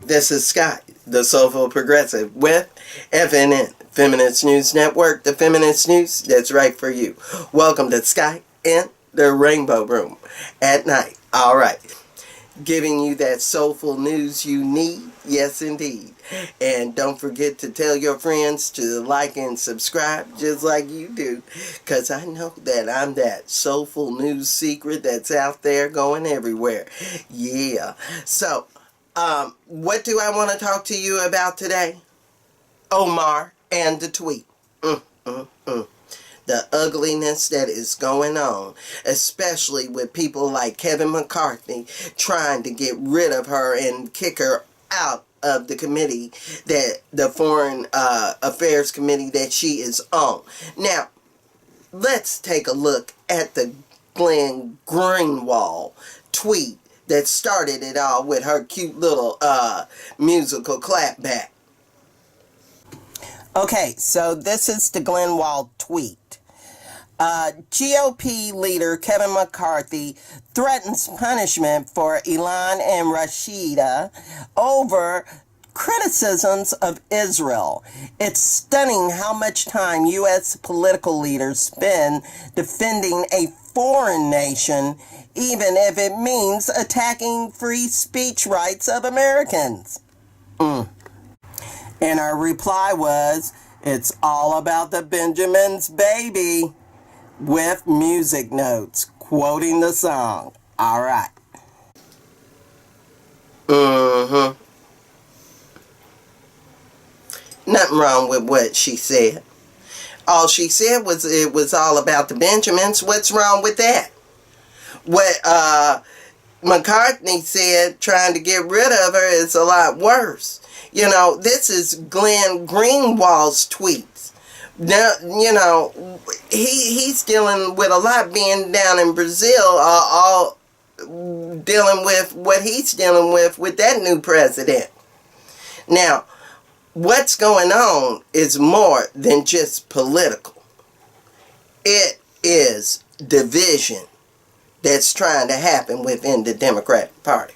This is Skye, the Soulful Progressive with FNN-Feminist News Network, the feminist news that's right for you. Welcome to Skye in the Rainbow Room at night. Alright, giving you that soulful news you need, yes indeed. And don't forget to tell your friends to like and subscribe just like you do, because I know that I'm that soulful news secret that's out there going everywhere. Yeah. So, what do I want to talk to you about today? Omar and the tweet. The ugliness that is going on, especially with people like Kevin McCarthy trying to get rid of her and kick her out of the committee, that the Foreign Affairs Committee that she is on. Now, let's take a look at the Glenn Greenwald tweet that started it all with her cute little musical clapback. Okay, so this is the Greenwald tweet. GOP leader Kevin McCarthy threatens punishment for Ilhan and Rashida over criticisms of Israel. It's stunning how much time U.S. political leaders spend defending a foreign nation, even if it means attacking free speech rights of Americans. And our reply was, it's all about the Benjamins, baby, with music notes, quoting the song. All right. Nothing wrong with what she said. All she said was it was all about the Benjamins. What's wrong with that? What McCartney said, trying to get rid of her, is a lot worse. You know, this is Glenn Greenwald's tweets. Now, you know, he's dealing with a lot being down in Brazil, all dealing with what he's dealing with that new president. Now, what's going on is more than just political. It is division that's trying to happen within the Democratic Party.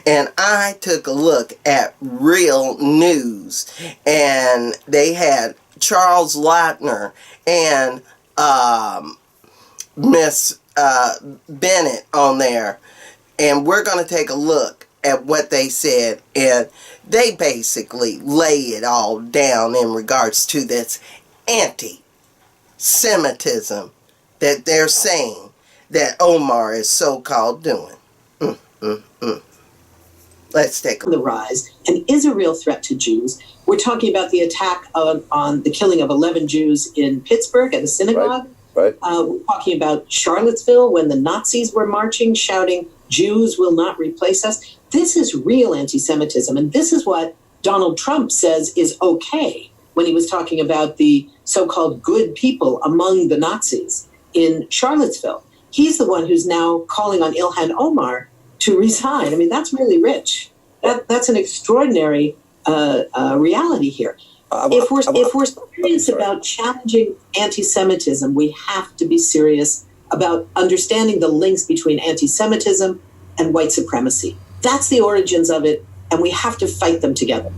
And I took a look at Real News, and they had Charles Lautner and Miss Bennett on there, and we're going to take a look at what they said, and they basically lay it all down in regards to this anti-Semitism that they're saying that Omar is so-called doing. Let's take a look. The rise and is a real threat to Jews. We're talking about the attack on the killing of 11 Jews in Pittsburgh at a synagogue. Right. We're talking about Charlottesville when the Nazis were marching, shouting, "Jews will not replace us." This is real anti-Semitism, and this is what Donald Trump says is okay when he was talking about the so-called good people among the Nazis in Charlottesville. He's the one who's now calling on Ilhan Omar to resign. I mean, that's really rich. That's an extraordinary reality here. If we're serious about challenging anti-Semitism, we have to be serious about understanding the links between anti-Semitism and white supremacy. That's the origins of it, and we have to fight them together.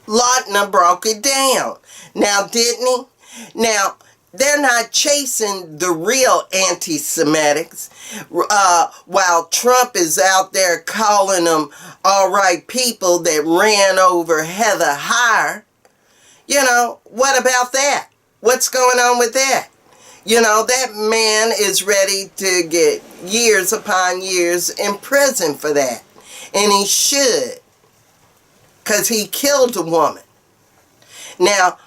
Lautner broke it down. Now, didn't he? Now, they're not chasing the real anti-Semitics while Trump is out there calling them all right people that ran over Heather Heyer. You know, what about that? What's going on with that? You know, that man is ready to get years upon years in prison for that. And he should, because he killed a woman. Now,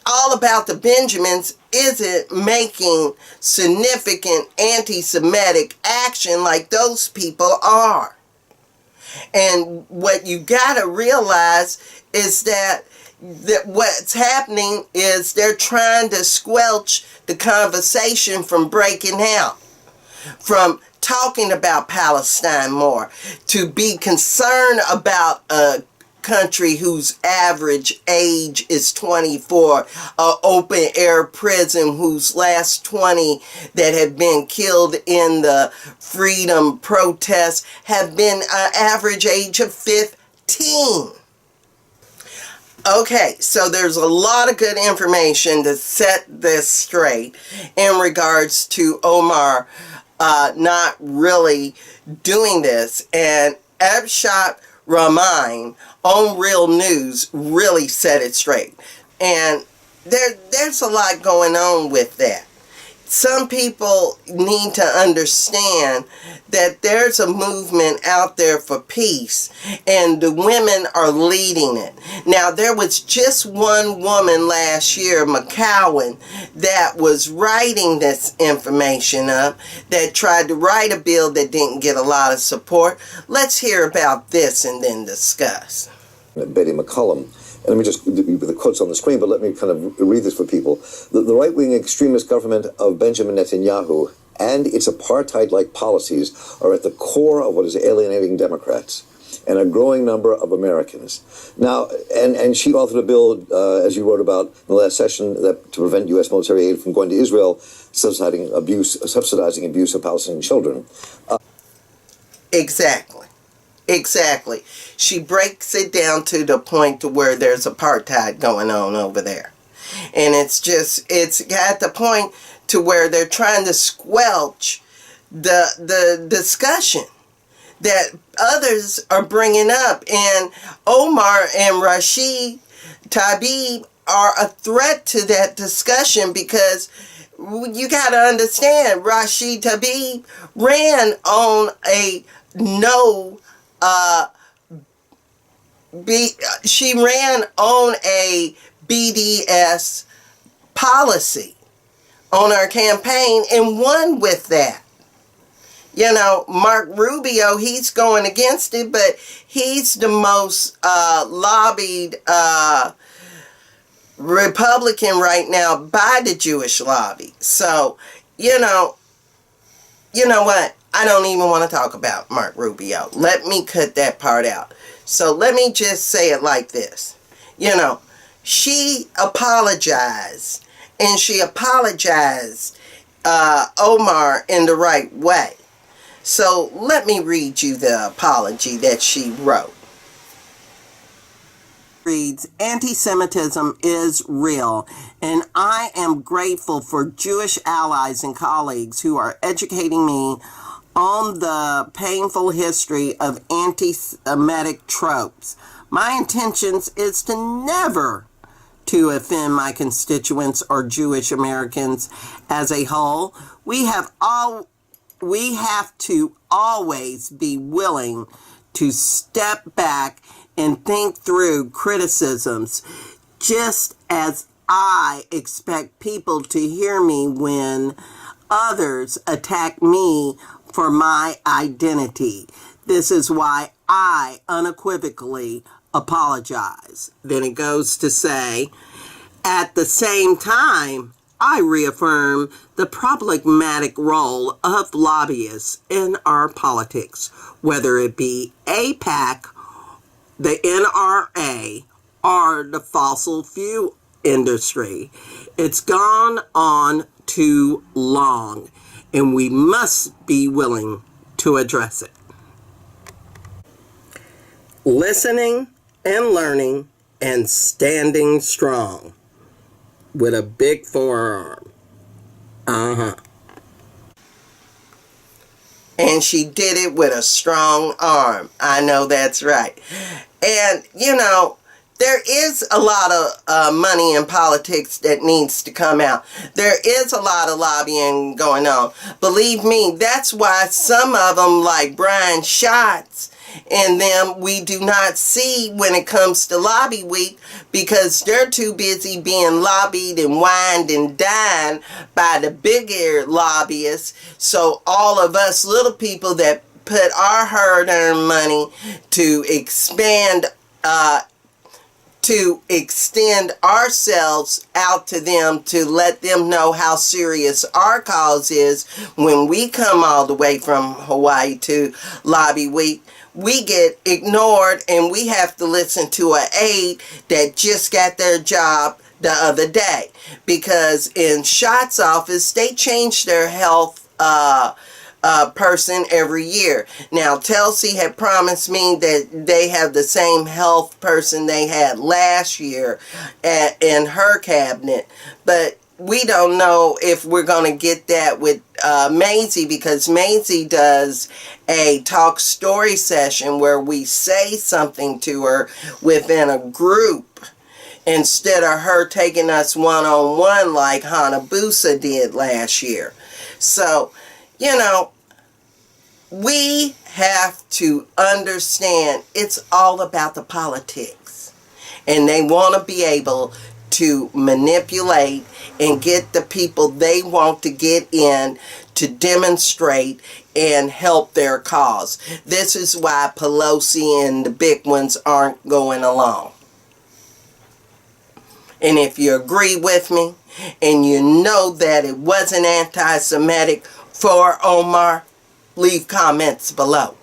all about the Benjamins isn't making significant anti-Semitic action like those people are. And what you gotta realize is that what's happening is they're trying to squelch the conversation from breaking out, from talking about Palestine more, to be concerned about a country whose average age is 24, an open air prison whose last 20 that have been killed in the freedom protests have been an average age of 15. Okay, so there's a lot of good information to set this straight in regards to Omar not really doing this, and Abshot Rahman on Real News really set it straight. And there's a lot going on with that. Some people need to understand that there's a movement out there for peace, and the women are leading it. Now, there was just one woman last year, McCowan, that was writing this information up, that tried to write a bill that didn't get a lot of support. Let's hear about this and then discuss. Betty McCollum. And let me just, the quote's on the screen, but let me kind of read this for people. The right-wing extremist government of Benjamin Netanyahu and its apartheid-like policies are at the core of what is alienating Democrats and a growing number of Americans. Now, and she authored a bill, as you wrote about in the last session, that to prevent U.S. military aid from going to Israel, subsidizing abuse of Palestinian children. Exactly. She breaks it down to the point to where there's apartheid going on over there. And it's at the point to where they're trying to squelch the discussion that others are bringing up. And Omar and Rashid Tlaib are a threat to that discussion, because you got to understand, Rashid Tlaib ran on a she ran on a BDS policy on her campaign and won with that. You know, Mark Rubio, he's going against it, but he's the most lobbied Republican right now by the Jewish lobby. So, you know what? I don't even want to talk about Mark Rubio. Let me cut that part out. So let me just say it like this. You know, she apologized, and she apologized Omar in the right way. So let me read you the apology that she wrote. Reads, anti-Semitism is real, and I am grateful for Jewish allies and colleagues who are educating me on the painful history of anti-Semitic tropes. My intentions is to never to offend my constituents or Jewish Americans as a whole. We have to always be willing to step back and think through criticisms, just as I expect people to hear me when others attack me for my identity. This is why I unequivocally apologize. Then it goes to say, at the same time, I reaffirm the problematic role of lobbyists in our politics, whether it be AIPAC, the NRA, or the fossil fuel industry. It's gone on too long, and we must be willing to address it. Listening and learning and standing strong with a big forearm. And she did it with a strong arm. I know that's right. And, you know, there is a lot of money in politics that needs to come out. There is a lot of lobbying going on. Believe me, that's why some of them, like Brian Schatz and them, we do not see when it comes to lobby week, because they're too busy being lobbied and wined and dined by the big-eared lobbyists. So all of us little people that put our hard-earned money to expand to extend ourselves out to them, to let them know how serious our cause is when we come all the way from Hawaii to Lobby Week, we get ignored and we have to listen to an aide that just got their job the other day. Because in Shot's office, they changed their health person every year. Now, Telsey had promised me that they have the same health person they had last year in her cabinet, but we don't know if we're going to get that with Maisie, because Maisie does a talk story session where we say something to her within a group instead of her taking us one-on-one like Hanabusa did last year. So, you know, we have to understand it's all about the politics. And they want to be able to manipulate and get the people they want to get in to demonstrate and help their cause. This is why Pelosi and the big ones aren't going along. And if you agree with me and you know that it wasn't anti-Semitic for Omar, leave comments below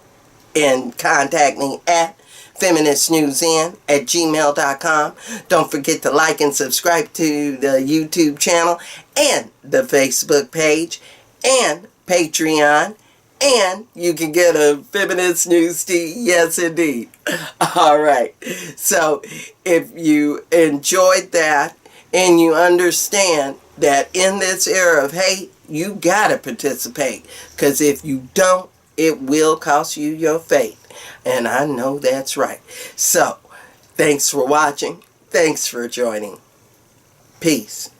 and contact me at FeministNewsN@gmail.com. Don't forget to like and subscribe to the YouTube channel and the Facebook page and Patreon. And you can get a Feminist News tea. Yes, indeed. All right. So if you enjoyed that and you understand that in this era of hate, you got to participate. Because if you don't, it will cost you your fate. And I know that's right. So, thanks for watching. Thanks for joining. Peace.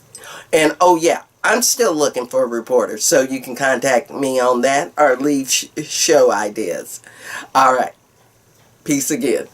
And oh yeah, I'm still looking for reporters, so you can contact me on that or leave show ideas. All right. Peace again.